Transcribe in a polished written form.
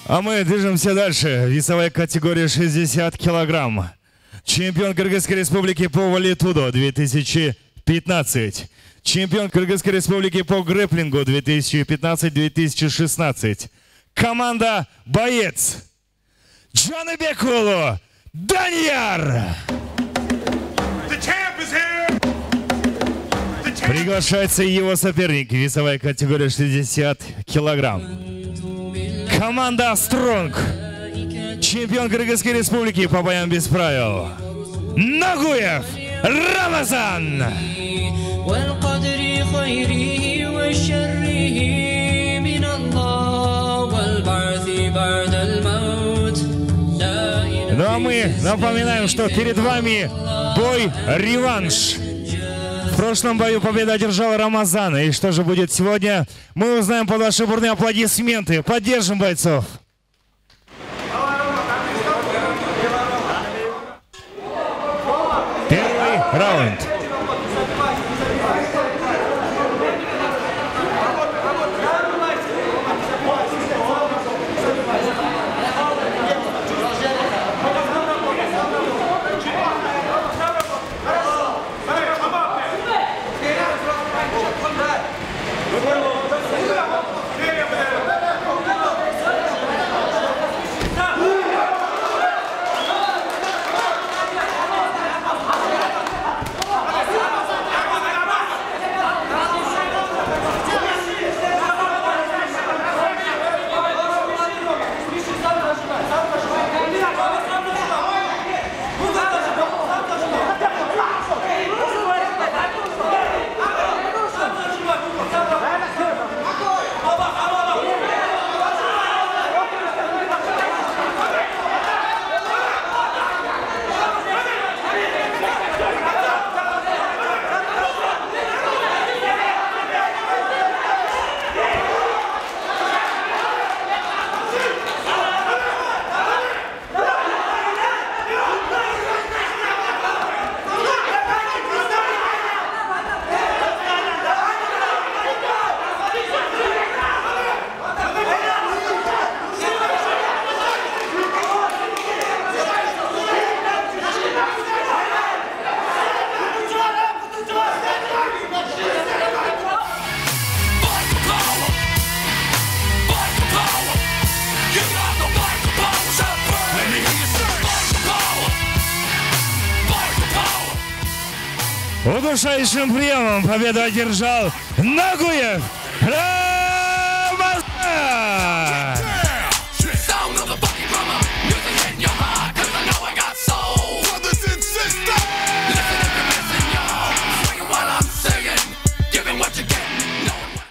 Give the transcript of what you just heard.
А мы движемся дальше. Весовая категория 60 килограмм. Чемпион Кыргызской Республики по валитудо 2015. Чемпион Кыргызской Республики по грэпплингу 2015-2016. Команда «Боец». Джаныбекулу Данияр. Приглашается его соперник. Весовая категория 60 килограмм. Команда «Стронг». Чемпион Кыргызской Республики по боям без правил. Нагуев Рамазан. Ну а мы напоминаем, что перед вами бой-реванш. В прошлом бою победу одержал Рамазан. И что же будет сегодня, мы узнаем под ваши бурные аплодисменты. Поддержим бойцов. Первый раунд. Удушающим приемом победу одержал Нагуев